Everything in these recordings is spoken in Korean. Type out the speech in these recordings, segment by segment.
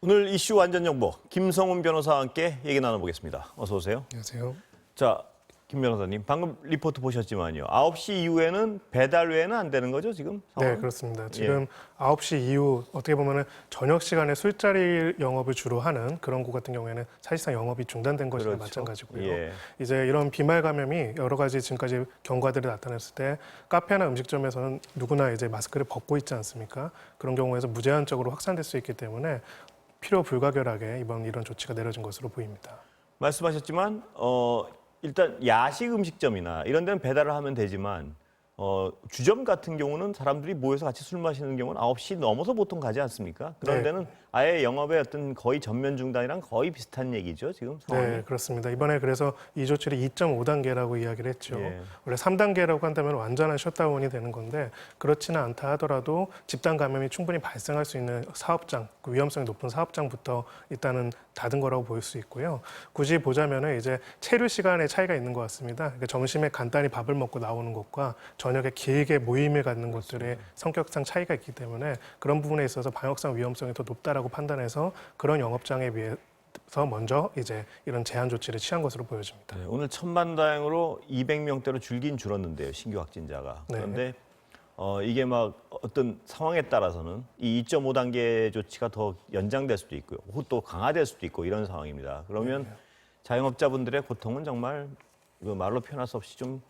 오늘 이슈 완전 정보 김성훈 변호사와 함께 얘기 나눠보겠습니다. 어서 오세요. 안녕하세요. 자, 김 변호사님 방금 리포트 보셨지만요. 9시 이후에는 배달 외에는 안 되는 거죠, 지금? 상황은? 네, 그렇습니다. 지금 9시 이후 어떻게 보면은 저녁 시간에 술자리 영업을 주로 하는 그런 곳 같은 경우에는 사실상 영업이 중단된 것이나 그렇죠. 마찬가지고요. 예. 이제 이런 비말 감염이 여러 가지 지금까지 경과들이 나타났을 때 카페나 음식점에서는 누구나 이제 마스크를 벗고 있지 않습니까? 그런 경우에서 무제한적으로 확산될 수 있기 때문에 필요 불가결하게 이번 이런 조치가 내려진 것으로 보입니다. 말씀하셨지만 일단 야식 음식점이나 이런 데는 배달을 하면 되지만 주점 같은 경우는 사람들이 모여서 같이 술 마시는 경우는 9시 넘어서 보통 가지 않습니까? 그런 네. 데는 아예 영업의 어떤 거의 전면 중단이랑 거의 비슷한 얘기죠, 지금 상황이. 네, 그렇습니다. 이번에 그래서 이 조치를 2.5단계라고 이야기를 했죠. 예. 원래 3단계라고 한다면 완전한 셧다운이 되는 건데 그렇지는 않다 하더라도 집단 감염이 충분히 발생할 수 있는 사업장, 그 위험성이 높은 사업장부터 일단은 닫은 거라고 볼 수 있고요. 굳이 보자면은 이제 체류 시간의 차이가 있는 것 같습니다. 그러니까 점심에 간단히 밥을 먹고 나오는 것과 저녁에 길게 모임을 갖는 것들의 성격상 차이가 있기 때문에 그런 부분에 있어서 방역상 위험성이 더 높다라고 판단해서 그런 영업장에 비해서 먼저 이제 이런 제한 조치를 취한 것으로 보여집니다. 네, 오늘 천만다행으로 200명대로 줄긴 줄었는데요, 신규 확진자가. 네. 그런데 이게 막 어떤 상황에 따라서는 이 2.5단계 조치가 더 연장될 수도 있고요, 혹은 또 강화될 수도 있고 이런 상황입니다. 그러면 자영업자분들의 고통은 정말 그 말로 표현할 수 없이 좀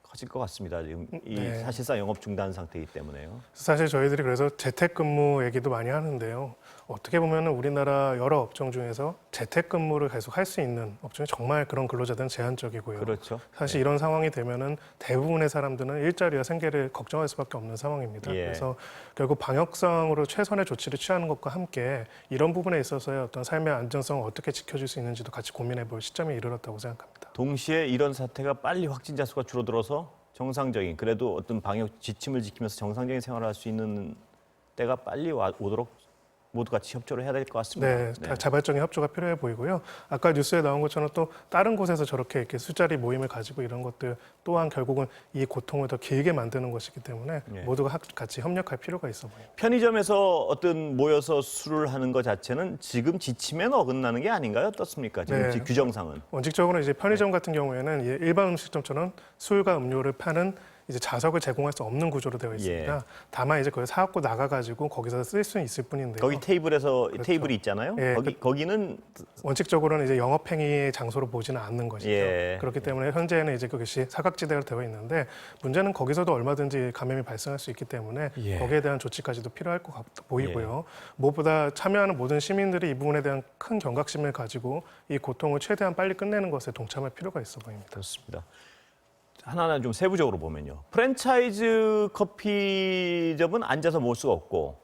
커질 것 같습니다. 지금 이 네. 사실상 영업 중단 상태이기 때문에요. 사실 저희들이 그래서 재택근무 얘기도 많이 하는데요. 어떻게 보면 우리나라 여러 업종 중에서 재택근무를 계속 할 수 있는 업종이 정말 그런 근로자들은 제한적이고요. 그렇죠. 사실 이런 상황이 되면은 대부분의 사람들은 일자리와 생계를 걱정할 수밖에 없는 상황입니다. 예. 그래서 결국 방역상으로 최선의 조치를 취하는 것과 함께 이런 부분에 있어서의 어떤 삶의 안정성을 어떻게 지켜줄 수 있는지도 같이 고민해볼 시점에 이르렀다고 생각합니다. 동시에 이런 사태가 빨리 확진자 수가 줄어들어서 정상적인, 그래도 어떤 방역 지침을 지키면서 정상적인 생활을 할 수 있는 때가 빨리 오도록 모두 같이 협조를 해야 될 것 같습니다. 네, 다 자발적인 협조가 필요해 보이고요. 아까 뉴스에 나온 것처럼 또 다른 곳에서 저렇게 이렇게 술자리 모임을 가지고 이런 것들 또한 결국은 이 고통을 더 길게 만드는 것이기 때문에 네. 모두가 같이 협력할 필요가 있어 보입니다. 편의점에서 어떤 모여서 술을 하는 것 자체는 지금 지침에는 어긋나는 게 아닌가요? 어떻습니까? 지금 네. 규정상은. 원칙적으로 이제 편의점 같은 경우에는 일반 음식점처럼 술과 음료를 파는 이제 좌석을 제공할 수 없는 구조로 되어 있습니다. 예. 다만 이제 그걸 사갖고 나가가지고 거기서 쓸 수는 있을 뿐인데요. 거기 테이블에서 그렇죠. 테이블이 있잖아요. 예, 거기는 원칙적으로는 이제 영업행위의 장소로 보지는 않는 것이죠. 예. 그렇기 때문에 현재는 이제 그것이 사각지대로 되어 있는데 문제는 거기서도 얼마든지 감염이 발생할 수 있기 때문에 예. 거기에 대한 조치까지도 필요할 것 보이고요. 무엇보다 참여하는 모든 시민들이 이 부분에 대한 큰 경각심을 가지고 이 고통을 최대한 빨리 끝내는 것에 동참할 필요가 있어 보입니다. 그렇습니다. 하나하나 좀 세부적으로 보면요. 프랜차이즈 커피점은 앉아서 먹을 수가 없고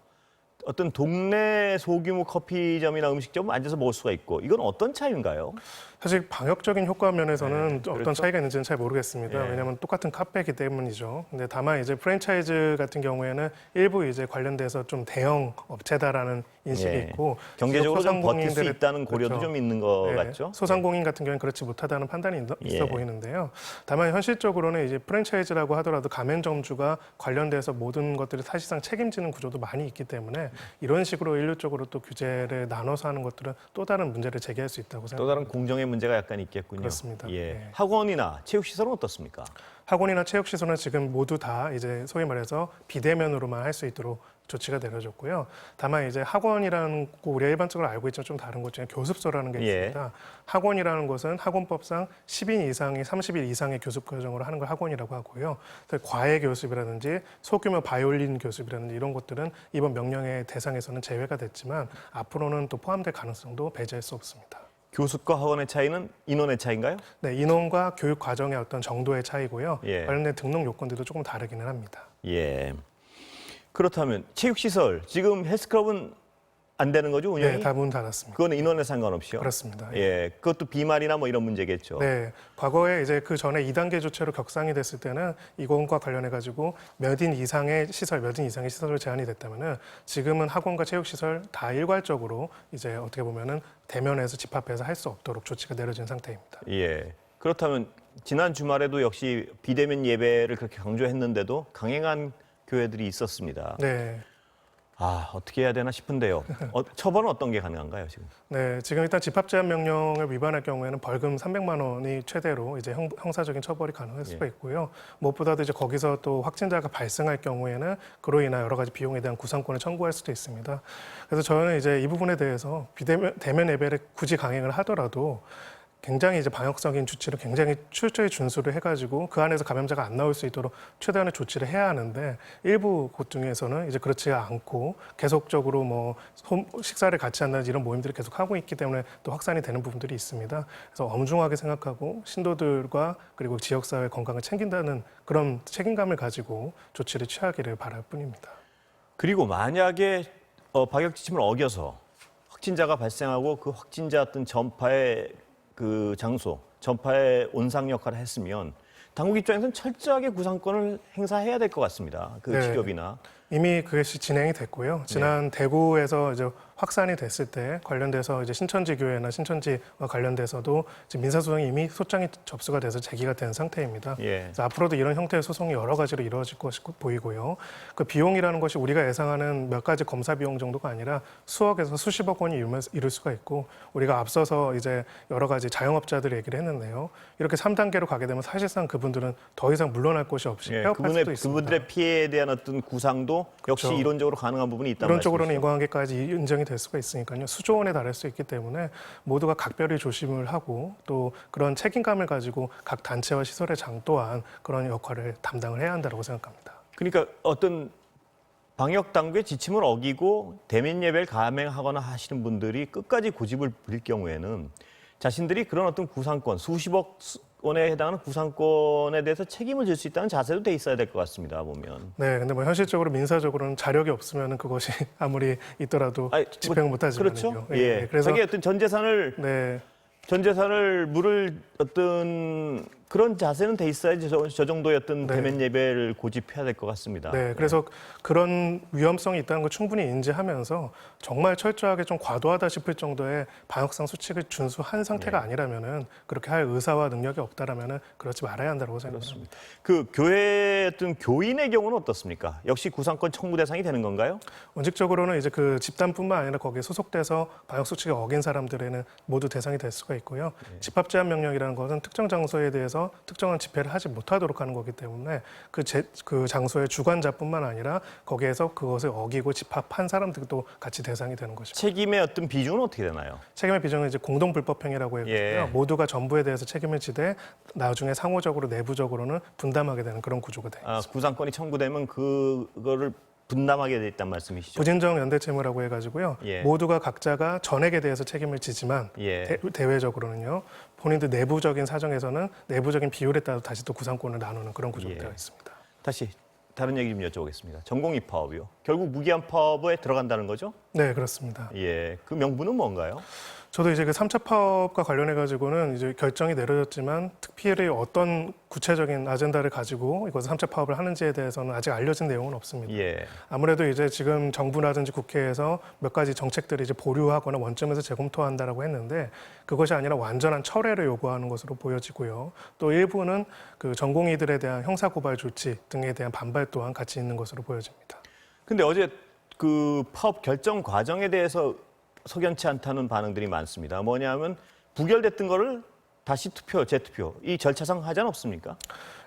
어떤 동네 소규모 커피점이나 음식점은 앉아서 먹을 수가 있고 이건 어떤 차이인가요? 사실 방역적인 효과 면에서는 어떤 그렇죠. 차이가 있는지는 잘 모르겠습니다. 예. 왜냐하면 똑같은 카페이기 때문이죠. 근데 다만 이제 프랜차이즈 같은 경우에는 일부 이제 관련돼서 좀 대형 업체다라는 인식이 예. 있고 경제적으로 좀 버틸 수 소상공인들의- 있다는 고려도 그렇죠. 좀 있는 것 네, 같죠? 소상공인 같은 경우는 그렇지 못하다는 판단이 있어 예. 보이는데요. 다만 현실적으로는 이제 프랜차이즈라고 하더라도 가맹점주가 관련돼서 모든 것들을 사실상 책임지는 구조도 많이 있기 때문에 이런 식으로 일률적으로 또 규제를 나눠서 하는 것들은 또 다른 문제를 제기할 수 있다고 또 생각합니다. 다른 공정의 문제가 약간 있겠군요. 그렇습니다. 예. 네. 학원이나 체육시설은 어떻습니까? 학원이나 체육시설은 지금 모두 다 이제 소위 말해서 비대면으로만 할 수 있도록 조치가 내려졌고요. 다만 이제 학원이라는 거 우리가 일반적으로 알고 있지만 좀 다른 것 중에 교습소라는 게 예. 있습니다. 학원이라는 것은 학원법상 10인 이상이 30일 이상의 교습 과정으로 하는 걸 학원이라고 하고요. 그래서 과외 교습이라든지 소규모 바이올린 교습이라든지 이런 것들은 이번 명령의 대상에서는 제외가 됐지만 앞으로는 또 포함될 가능성도 배제할 수 없습니다. 교습과 학원의 차이는 인원의 차이인가요? 네, 인원과 교육 과정의 어떤 정도의 차이고요. 예. 관련된 등록 요건들도 조금 다르기는 합니다. 예. 그렇다면 체육시설, 지금 헬스클럽은 안 되는 거죠, 운영이? 네, 다 문 닫았습니다. 그거는 인원에 상관없이요? 그렇습니다. 예, 그것도 비말이나 뭐 이런 문제겠죠. 네, 과거에 이제 그 전에 2단계 조치로 격상이 됐을 때는 이것과 관련해 가지고 몇 인 이상의 시설로 제한이 됐다면은 지금은 학원과 체육 시설 다 일괄적으로 이제 어떻게 보면은 대면에서 집합해서 할 수 없도록 조치가 내려진 상태입니다. 예. 그렇다면 지난 주말에도 역시 비대면 예배를 그렇게 강조했는데도 강행한 교회들이 있었습니다. 네. 어떻게 해야 되나 싶은데요. 처벌은 어떤 게 가능한가요, 지금? 네, 지금 일단 집합 제한 명령을 위반할 경우에는 벌금 300만 원이 최대로 이제 형사적인 처벌이 가능할 수가 있고요. 무엇보다도 이제 거기서 또 확진자가 발생할 경우에는 그로 인한 여러 가지 비용에 대한 구상권을 청구할 수도 있습니다. 그래서 저는 이제 이 부분에 대해서 대면 예배를 굳이 강행을 하더라도 굉장히 이제 방역적인 조치를 굉장히 철저히 준수를 해가지고 그 안에서 감염자가 안 나올 수 있도록 최대한의 조치를 해야 하는데 일부 곳 중에서는 이제 그렇지 않고 계속적으로 뭐 식사를 같이 한다든지 이런 모임들을 계속 하고 있기 때문에 또 확산이 되는 부분들이 있습니다. 그래서 엄중하게 생각하고 신도들과 그리고 지역사회 건강을 챙긴다는 그런 책임감을 가지고 조치를 취하기를 바랄 뿐입니다. 그리고 만약에 방역 지침을 어겨서 확진자가 발생하고 그 확진자 어떤 전파의 그 장소, 전파의 온상 역할을 했으면 당국 입장에서는 철저하게 구상권을 행사해야 될 것 같습니다. 그 네. 직업이나. 이미 그것이 진행이 됐고요. 지난 대구에서 이제 확산이 됐을 때 관련돼서 이제 신천지 교회나 신천지와 관련돼서도 지금 민사소송이 이미 소장이 접수가 돼서 제기가 된 상태입니다. 예. 그래서 앞으로도 이런 형태의 소송이 여러 가지로 이루어질 것이 보이고요. 그 비용이라는 것이 우리가 예상하는 몇 가지 검사 비용 정도가 아니라 수억에서 수십억 원이 이룰 수가 있고 우리가 앞서서 이제 여러 가지 자영업자들 얘기를 했는데요. 이렇게 3단계로 가게 되면 사실상 그분들은 더 이상 물러날 곳이 없이 폐업할 수도 있습니다. 그분들의 피해에 대한 어떤 구상도 역시 그렇죠. 이론적으로 가능한 부분이 있다는 이론적으로는 말씀이시죠? 인과관계까지 인정이 될 수가 있으니까요. 수조 원에 달할 수 있기 때문에 모두가 각별히 조심을 하고 또 그런 책임감을 가지고 각 단체와 시설의 장 또한 그런 역할을 담당을 해야 한다고 생각합니다. 그러니까 어떤 방역 당국의 지침을 어기고 대면 예배를 감행하거나 하시는 분들이 끝까지 고집을 부릴 경우에는 자신들이 그런 어떤 구상권, 수십억 원에 해당하는 구상권에 대해서 책임을 질 수 있다는 자세도 돼 있어야 될 것 같습니다. 보면. 네, 근데 뭐 현실적으로 민사적으로는 자력이 없으면 그것이 아무리 있더라도 집행을 못하지만요. 그렇죠. 예, 예. 그래서 자기 어떤 전 재산을 물을 어떤 그런 자세는 돼 있어야지 저 정도의 어떤 네. 대면 예배를 고집해야 될 것 같습니다. 네, 그래서 그런 위험성이 있다는 걸 충분히 인지하면서 정말 철저하게 좀 과도하다 싶을 정도의 방역상 수칙을 준수한 상태가 아니라면은 그렇게 할 의사와 능력이 없다라면은 그렇지 말아야 한다고 생각합니다. 그 교회 어떤 교인의 경우는 어떻습니까? 역시 구상권 청구 대상이 되는 건가요? 원칙적으로는 이제 그 집단뿐만 아니라 거기에 소속돼서 방역 수칙을 어긴 사람들에는 모두 대상이 될 수가 있고요. 집합 제한 명령이라는 것은 특정 장소에 대해서 특정한 집회를 하지 못하도록 하는 거기 때문에 그 장소의 주관자뿐만 아니라 거기에서 그것을 어기고 집합한 사람들도 같이 대상이 되는 것입니다. 책임의 어떤 비중은 어떻게 되나요? 책임의 비중은 이제 공동 불법행위라고 했고요. 예. 모두가 전부에 대해서 책임을 지되 나중에 상호적으로 내부적으로는 분담하게 되는 그런 구조가 되어 있습니다. 구상권이 청구되면 그거를 분담하게 돼 있다는 말씀이시죠? 부진정 연대채무라고 해가지고요. 예. 모두가 각자가 전액에 대해서 책임을 지지만 예. 대외적으로는요. 본인들 내부적인 사정에서는 내부적인 비율에 따라 다시 또 구상권을 나누는 그런 구조가 예. 되어 있습니다. 다시 다른 얘기 좀 여쭤보겠습니다. 전공의 파업이요. 결국 무기한 파업에 들어간다는 거죠? 네, 그렇습니다. 예. 그 명분은 뭔가요? 저도 이제 그 3차 파업과 관련해 가지고는 이제 결정이 내려졌지만 특별히 어떤 구체적인 아젠다를 가지고 이것을 3차 파업을 하는지에 대해서는 아직 알려진 내용은 없습니다. 예. 아무래도 이제 지금 정부라든지 국회에서 몇 가지 정책들을 이제 보류하거나 원점에서 재검토한다라고 했는데 그것이 아니라 완전한 철회를 요구하는 것으로 보여지고요. 또 일부는 그 전공의들에 대한 형사고발 조치 등에 대한 반발 또한 같이 있는 것으로 보여집니다. 근데 어제 그 파업 결정 과정에 대해서 석연치 않다는 반응들이 많습니다. 뭐냐면 부결됐던 거를 다시 재투표 이 절차상 하지 않습니까?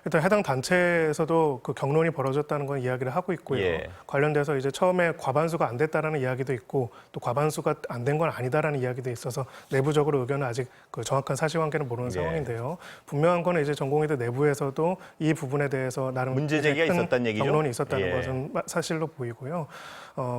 일단 해당 단체에서도 그 경론이 벌어졌다는 건 이야기를 하고 있고요. 예. 관련돼서 이제 처음에 과반수가 안 됐다라는 이야기도 있고 또 과반수가 안 된 건 아니다라는 이야기도 있어서 내부적으로 의견은 아직 그 정확한 사실관계는 모르는 예. 상황인데요. 분명한 거는 이제 전공의들 내부에서도 이 부분에 대해서 나름 문제 제기가 큰 있었다는 얘기죠? 경론이 있었다는 예. 것은 사실로 보이고요.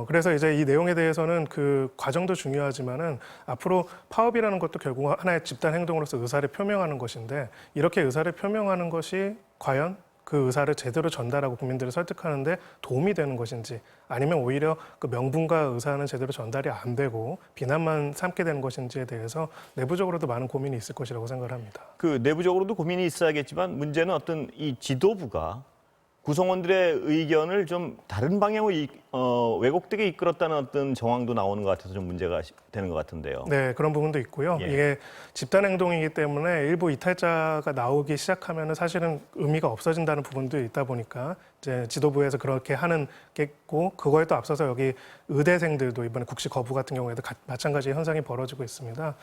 그래서 이제 이 내용에 대해서는 그 과정도 중요하지만은 앞으로 파업이라는 것도 결국 하나의 집단 행동으로서 의사를 표명하는 것인데 이렇게 의사를 표명하는 것이 과연 그 의사를 제대로 전달하고 국민들을 설득하는데 도움이 되는 것인지 아니면 오히려 그 명분과 의사는 제대로 전달이 안 되고 비난만 삼게 되는 것인지에 대해서 내부적으로도 많은 고민이 있을 것이라고 생각을 합니다. 그 내부적으로도 고민이 있어야겠지만 문제는 어떤 이 지도부가 구성원들의 의견을 좀 다른 방향으로 왜곡되게 이끌었다는 어떤 정황도 나오는 것 같아서 좀 문제가 되는 것 같은데요. 네, 그런 부분도 있고요. 예. 이게 집단 행동이기 때문에 일부 이탈자가 나오기 시작하면은 사실은 의미가 없어진다는 부분도 있다 보니까 이제 지도부에서 그렇게 하는 겠고 그거에 또 앞서서 여기 의대생들도 이번에 국시 거부 같은 경우에도 마찬가지 현상이 벌어지고 있습니다.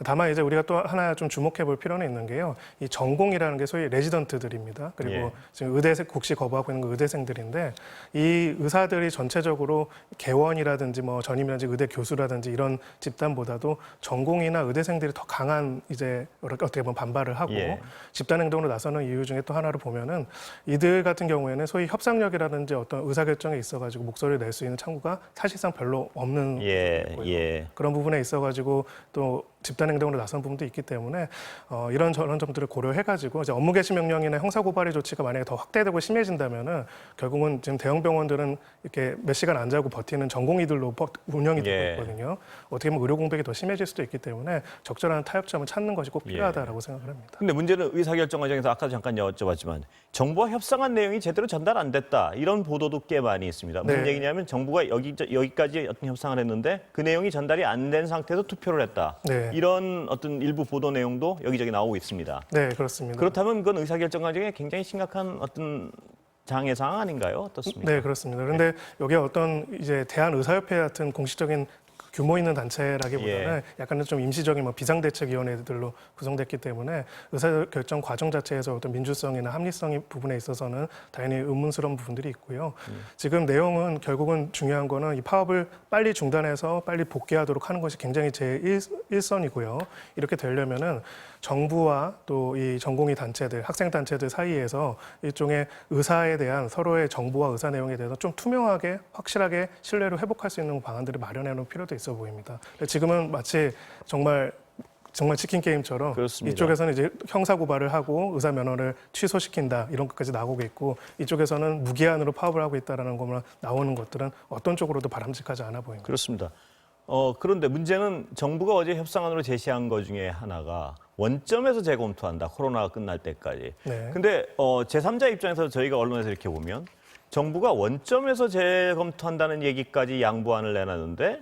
다만 이제 우리가 또 하나 좀 주목해 볼 필요는 있는 게요. 이 전공이라는 게 소위 레지던트들입니다. 그리고 예. 지금 의대생 국시 거부하고 있는 거 의대생들인데 이 의사들이 전체적으로 개원이라든지 뭐 전임이라든지 의대 교수라든지 이런 집단보다도 전공이나 의대생들이 더 강한 이제 어떻게 보면 반발을 하고 예. 집단 행동으로 나서는 이유 중에 또 하나를 보면은 이들 같은 경우에는 소위 협상력이라든지 어떤 의사결정에 있어가지고 목소리를 낼 수 있는 창구가 사실상 별로 없는 예, 거고요. 예. 그런 부분에 있어가지고 또 집단 행동으로 나선 부분도 있기 때문에 이런 저런 점들을 고려해가지고 이제 업무 개시 명령이나 형사 고발의 조치가 만약에 더 확대되고 심해진다면은 결국은 지금 대형 병원들은 이렇게 몇 시간 안 자고 버티는 전공의들로 운영이 되고 예. 있거든요. 어떻게 보면 의료 공백이 더 심해질 수도 있기 때문에 적절한 타협점을 찾는 것이 꼭 예. 필요하다라고 생각을 합니다. 근데 문제는 의사결정 과정에서 아까 잠깐 여쭤봤지만 정부와 협상한 내용이 제대로 전달 안 됐다. 이런 보도도 꽤 많이 있습니다. 무슨 네. 얘기냐면 정부가 여기까지 어떤 협상을 했는데 그 내용이 전달이 안 된 상태에서 투표를 했다. 네. 이런 어떤 일부 보도 내용도 여기저기 나오고 있습니다. 네, 그렇습니다. 그렇다면 그건 의사결정 과정에 굉장히 심각한 어떤 장애 사항 아닌가요? 어떻습니까? 네, 그렇습니다. 그런데 여기에 어떤 이제 대한의사협회 같은 공식적인 규모 있는 단체라기보다는 예. 약간은 좀 임시적인 뭐 비상대책위원회들로 구성됐기 때문에 의사결정 과정 자체에서 어떤 민주성이나 합리성 부분에 있어서는 당연히 의문스러운 부분들이 있고요. 지금 내용은 결국은 중요한 거는 이 파업을 빨리 중단해서 빨리 복귀하도록 하는 것이 굉장히 제1선이고요. 이렇게 되려면은 정부와 또 이 전공의 단체들, 학생 단체들 사이에서 일종의 의사에 대한 서로의 정보와 의사 내용에 대해서 좀 투명하게 확실하게 신뢰를 회복할 수 있는 방안들을 마련해 놓을 필요도 있어 보입니다. 지금은 마치 정말 치킨 게임처럼 그렇습니다. 이쪽에서는 이제 형사 고발을 하고 의사 면허를 취소시킨다 이런 것까지 나오고 있고 이쪽에서는 무기한으로 파업을 하고 있다라는 것만 나오는 것들은 어떤 쪽으로도 바람직하지 않아 보입니다. 그렇습니다. 그런데 문제는 정부가 어제 협상안으로 제시한 것 중에 하나가 원점에서 재검토한다. 코로나가 끝날 때까지. 네. 근데 제3자 입장에서 저희가 언론에서 이렇게 보면 정부가 원점에서 재검토한다는 얘기까지 양보안을 내놨는데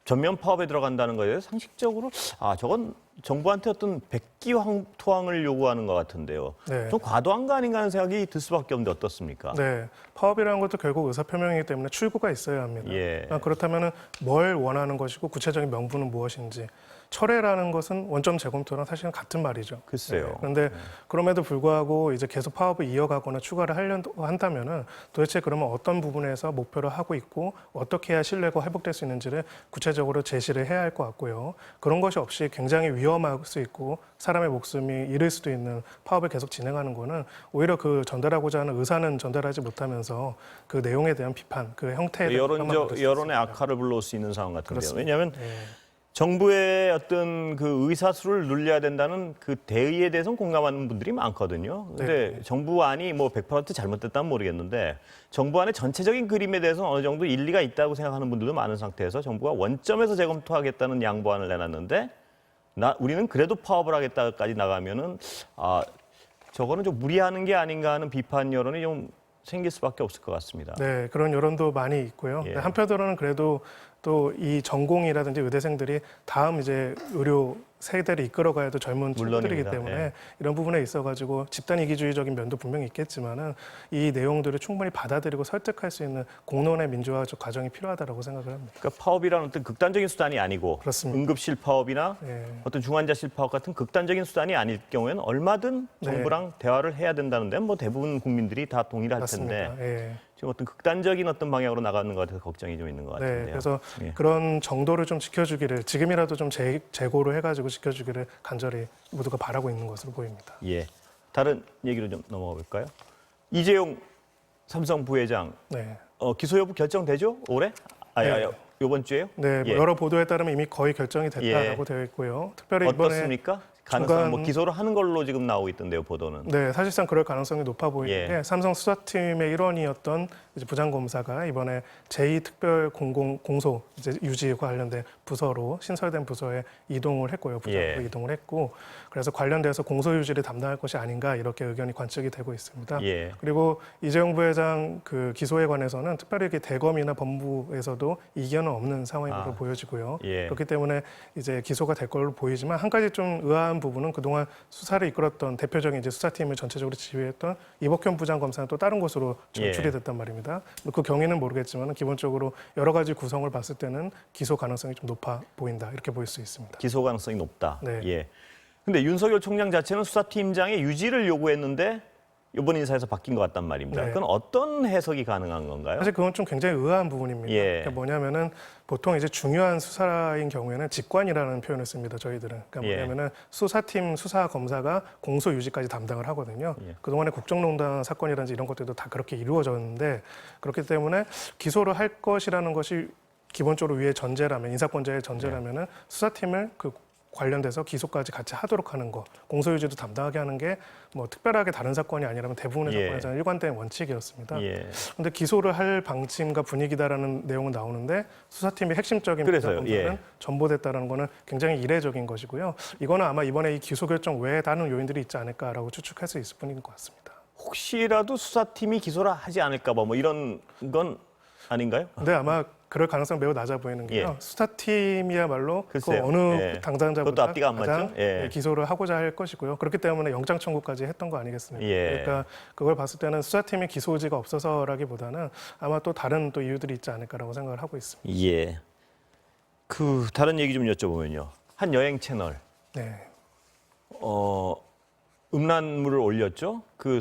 전면 파업에 들어간다는 것에 대해서 상식적으로 저건 정부한테 어떤 백기토항을 요구하는 것 같은데요. 네. 좀 과도한 거 아닌가 하는 생각이 들 수밖에 없는데 어떻습니까? 네, 파업이라는 것도 결국 의사표명이기 때문에 출구가 있어야 합니다. 예. 그렇다면 뭘 원하는 것이고 구체적인 명분은 무엇인지 철회라는 것은 원점 재검토랑 사실은 같은 말이죠. 글쎄요. 네, 그런데 그럼에도 불구하고 이제 계속 파업을 이어가거나 추가를 하려고 한다면은 도대체 그러면 어떤 부분에서 목표를 하고 있고 어떻게 해야 신뢰가 회복될 수 있는지를 구체적으로 제시를 해야 할 것 같고요. 그런 것이 없이 굉장히 위험할 수 있고 사람의 목숨이 잃을 수도 있는 파업을 계속 진행하는 거는 오히려 그 전달하고자 하는 의사는 전달하지 못하면서 그 내용에 대한 비판, 그 형태에 대한 여론의 악화를 불러올 수 있는 상황 같은데요. 그렇습니다. 왜냐하면 네. 정부의 어떤 그 의사수를 늘려야 된다는 그 대의에 대해서는 공감하는 분들이 많거든요. 근데 네. 정부 안이 뭐 100% 잘못됐다면 모르겠는데 정부 안의 전체적인 그림에 대해서는 어느 정도 일리가 있다고 생각하는 분들도 많은 상태에서 정부가 원점에서 재검토하겠다는 양보안을 내놨는데 우리는 그래도 파업을 하겠다까지 나가면은 저거는 좀 무리하는 게 아닌가 하는 비판 여론이 좀 생길 수밖에 없을 것 같습니다. 네, 그런 여론도 많이 있고요. 예. 한편으로는 그래도 또 이 전공이라든지 의대생들이 다음 이제 의료 세대를 이끌어가야 될 젊은 친구들이기 물론입니다. 때문에 예. 이런 부분에 있어가지고 집단 이기주의적인 면도 분명히 있겠지만은 이 내용들을 충분히 받아들이고 설득할 수 있는 공론의 민주화적 과정이 필요하다라고 생각을 합니다. 그러니까 파업이라는 어떤 극단적인 수단이 아니고 그렇습니다. 응급실 파업이나 예. 어떤 중환자실 파업 같은 극단적인 수단이 아닐 경우에는 얼마든 네. 정부랑 대화를 해야 된다는 데는 뭐 대부분 국민들이 다 동의를 할 맞습니다. 텐데 예. 지금 어떤 극단적인 어떤 방향으로 나가는 것 같아서 걱정이 좀 있는 것 같은데요. 네, 그래서 예. 그런 정도를 좀 지켜주기를 지금이라도 좀 재고를 해가지고 지켜주기를 간절히 모두가 바라고 있는 것으로 보입니다. 예. 다른 얘기로 좀 넘어가 볼까요? 이재용 삼성 부회장 네. 기소 여부 결정되죠? 올해? 네. 이번 주에요? 네, 예. 여러 보도에 따르면 이미 거의 결정이 됐다라고 되어 있고요. 특별히 이번에 어떻습니까? 가능성 중간- 뭐 기소를 하는 걸로 지금 나오고 있던데요, 보도는. 네, 사실상 그럴 가능성이 높아 보이는 예. 게 삼성 수사팀의 일원이었던 이제 부장검사가 이번에 제2특별 공소 이제 유지 관련된 부서로 신설된 부서에 이동을 했고요. 부장으로 예. 이동을 했고 그래서 관련돼서 공소유지를 담당할 것이 아닌가 이렇게 의견이 관측이 되고 있습니다. 예. 그리고 이재용 부회장 그 기소에 관해서는 특별히 이렇게 대검이나 법무부에서도 이견은 없는 상황으로 보여지고요. 예. 그렇기 때문에 이제 기소가 될 걸로 보이지만 한 가지 좀 의아한 부분은 그동안 수사를 이끌었던 대표적인 이제 수사팀을 전체적으로 지휘했던 이복현 부장검사는 또 다른 곳으로 전출이 예. 됐단 말입니다. 그 경위는 모르겠지만 기본적으로 여러 가지 구성을 봤을 때는 기소 가능성이 좀 높아 보인다 이렇게 보일 수 있습니다. 기소 가능성이 높다. 네. 예. 근데 윤석열 총장 자체는 수사팀장의 유지를 요구했는데 이번 인사에서 바뀐 것 같단 말입니다. 네. 그건 어떤 해석이 가능한 건가요? 사실 그건 좀 굉장히 의아한 부분입니다. 예. 그러니까 뭐냐면은 보통 이제 중요한 수사인 경우에는 직관이라는 표현을 씁니다. 저희들은. 그러니까 예. 뭐냐면은 수사팀 수사 검사가 공소 유지까지 담당을 하거든요. 예. 그동안에 국정농단 사건이라든지 이런 것들도 다 그렇게 이루어졌는데 그렇기 때문에 기소를 할 것이라는 것이 기본적으로 위에 전제라면 인사권자의 전제라면은 수사팀을 그 관련돼서 기소까지 같이 하도록 하는 거, 공소유지도 담당하게 하는 게 뭐 특별하게 다른 사건이 아니라면 대부분의 예. 사건에서는 일관된 원칙이었습니다. 예. 근데 기소를 할 방침과 분위기다라는 내용은 나오는데 수사팀의 핵심적인 그래서요. 검사는 예. 전보됐다는 거는 굉장히 이례적인 것이고요. 이거는 아마 이번에 이 기소 결정 외에 다른 요인들이 있지 않을까라고 추측할 수 있을 뿐인 것 같습니다. 혹시라도 수사팀이 기소를 하지 않을까 봐 뭐 이런 건 아닌가요? 근데 아마 그럴 가능성 매우 낮아 보이는 게요. 예. 수사팀이야말로 그 글쎄요. 어느 예. 그것도 당장자보다 앞뒤가 안 맞죠? 가장 예. 기소를 하고자 할 것이고요. 그렇기 때문에 영장 청구까지 했던 거 아니겠습니까? 예. 그러니까 그걸 봤을 때는 수사팀의 기소 의지가 없어서라기보다는 아마 또 다른 또 이유들이 있지 않을까라고 생각을 하고 있습니다. 예. 그 다른 얘기 좀 여쭤보면요. 한 여행 채널 네. 음란물을 올렸죠. 그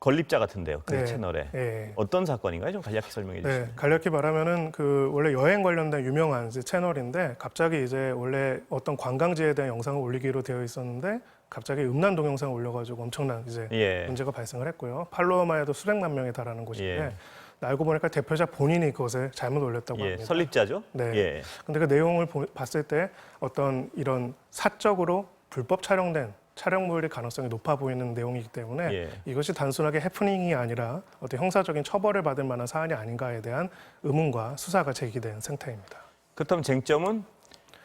건립자 같은데요. 그 네. 채널에 예. 어떤 사건인가요? 좀 간략히 설명해 주시죠. 네, 간략히 말하면은 그 원래 여행 관련된 유명한 이제 채널인데 갑자기 이제 원래 어떤 관광지에 대한 영상을 올리기로 되어 있었는데 갑자기 음란 동영상을 올려가지고 엄청난 이제 예. 문제가 발생을 했고요. 팔로워만 해도 수백만 명에 달하는 곳인데 예. 알고 보니까 대표자 본인이 그것을 잘못 올렸다고 예. 합니다. 설립자죠. 네. 예. 근데 그 내용을 봤을 때 어떤 이런 사적으로 불법 촬영된 촬영물일 가능성이 높아 보이는 내용이기 때문에 예. 이것이 단순하게 해프닝이 아니라 어떤 형사적인 처벌을 받을 만한 사안이 아닌가에 대한 의문과 수사가 제기된 상태입니다. 그렇다면 쟁점은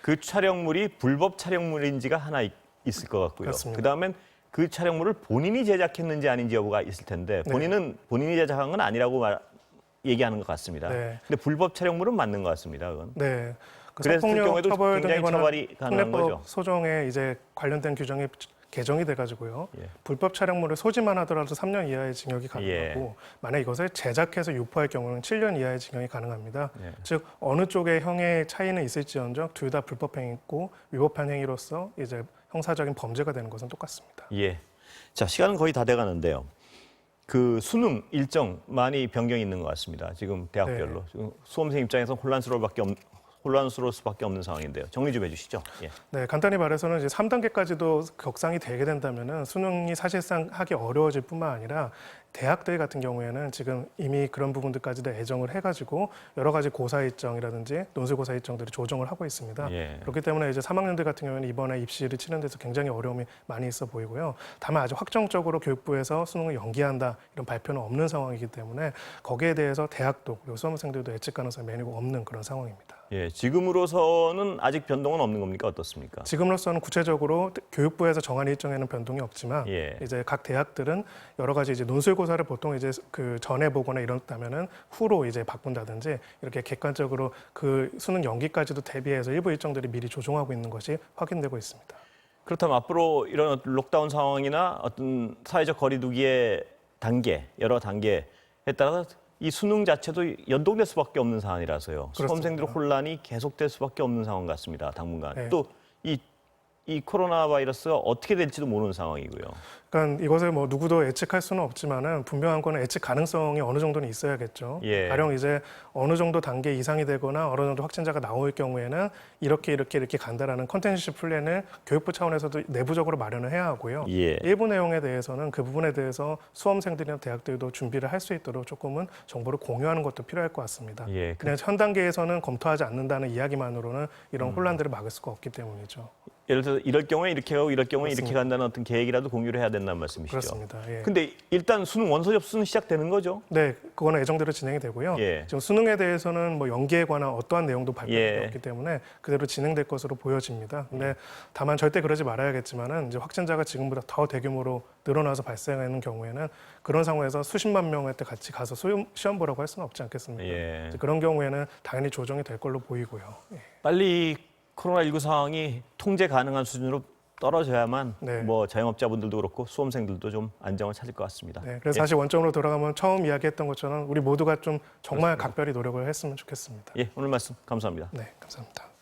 그 촬영물이 불법 촬영물인지가 하나 있을 것 같고요. 그렇습니다. 그다음엔 그 촬영물을 본인이 제작했는지 아닌지 여부가 있을 텐데 본인은 본인이 제작한 건 아니라고 얘기하는 것 같습니다. 네. 근데 불법 촬영물은 맞는 것 같습니다. 그건. 네. 그 그랬을 성폭력 경우에도 처벌 굉장히 등에 관한 처벌이 가능한 거죠. 폭력법 소정에 이제 관련된 규정이 개정이 돼가지고요. 예. 불법 촬영물을 소지만 하더라도 3년 이하의 징역이 가능하고 예. 만약 이것을 제작해서 유포할 경우는 7년 이하의 징역이 가능합니다. 예. 즉 어느 쪽의 형의 차이는 있을지언정 둘 다 불법 행위고 위법한 행위로서 이제 형사적인 범죄가 되는 것은 똑같습니다. 예. 자, 시간은 거의 다 돼가는데요. 그 수능 일정 많이 변경이 있는 것 같습니다. 지금 대학별로 지금 수험생 입장에서 혼란스러울 수밖에 없는 상황인데요. 정리 좀 해주시죠. 예. 네, 간단히 말해서는 이제 3단계까지도 격상이 되게 된다면은 수능이 사실상 하기 어려워질 뿐만 아니라 대학들 같은 경우에는 지금 이미 그런 부분들까지도 애정을 해가지고 여러 가지 고사 일정이라든지 논술 고사 일정들이 조정을 하고 있습니다. 예. 그렇기 때문에 이제 3학년들 같은 경우에는 이번에 입시를 치는 데서 굉장히 어려움이 많이 있어 보이고요. 다만 아주 확정적으로 교육부에서 수능을 연기한다 이런 발표는 없는 상황이기 때문에 거기에 대해서 대학도 그리고 수험생들도 예측 가능성이 매우 없는 그런 상황입니다. 예. 지금으로서는 아직 변동은 없는 겁니까? 어떻습니까? 지금으로서는 구체적으로 교육부에서 정한 일정에는 변동이 없지만 예. 이제 각 대학들은 여러 가지 이제 논술고사를 보통 이제 그 전에 보거나 이렇다면은 후로 이제 바꾼다든지 이렇게 객관적으로 그 수능 연기까지도 대비해서 일부 일정들이 미리 조정하고 있는 것이 확인되고 있습니다. 그렇다면 앞으로 이런 록다운 상황이나 어떤 사회적 거리두기의 단계, 여러 단계에 따라서 이 수능 자체도 연동될 수밖에 없는 사안이라서요. 그렇습니다. 수험생들의 혼란이 계속될 수밖에 없는 상황 같습니다. 당분간. 네. 또 이 코로나 바이러스가 어떻게 될지도 모르는 상황이고요. 그러니까 이것을 뭐 누구도 예측할 수는 없지만은 분명한 거는 예측 가능성이 어느 정도는 있어야겠죠. 예. 가령 이제 어느 정도 단계 이상이 되거나 어느 정도 확진자가 나올 경우에는 이렇게 간다라는 컨텐츠 플랜을 교육부 차원에서도 내부적으로 마련을 해야 하고요. 예. 일부 내용에 대해서는 그 부분에 대해서 수험생들이나 대학들도 준비를 할 수 있도록 조금은 정보를 공유하는 것도 필요할 것 같습니다. 예. 그냥 현 단계에서는 검토하지 않는다는 이야기만으로는 이런 혼란들을 막을 수가 없기 때문이죠. 예를 들어서 이럴 경우에 이렇게 하고 이럴 경우에 이렇게 그렇습니다. 간다는 어떤 계획이라도 공유를 해야 된다는 말씀이시죠. 그렇습니다. 예. 근데 일단 수능 원서 접수는 시작되는 거죠? 네, 그거는 예정대로 진행이 되고요. 예. 지금 수능에 대해서는 뭐 연기에 관한 어떠한 내용도 발표되지 예. 없기 때문에 그대로 진행될 것으로 보여집니다. 근데 다만 절대 그러지 말아야겠지만은 이제 확진자가 지금보다 더 대규모로 늘어나서 발생하는 경우에는 그런 상황에서 수십만 명한테 같이 가서 시험 보라고 할 수는 없지 않겠습니까? 예. 이제 그런 경우에는 당연히 조정이 될 걸로 보이고요. 예. 빨리 코로나19 상황이 통제 가능한 수준으로 떨어져야만 네. 뭐 자영업자분들도 그렇고 수험생들도 좀 안정을 찾을 것 같습니다. 네, 그래서 다시 원점으로 돌아가면 처음 이야기했던 것처럼 우리 모두가 좀 정말 각별히 노력을 했으면 좋겠습니다. 예, 오늘 말씀 감사합니다. 네, 감사합니다.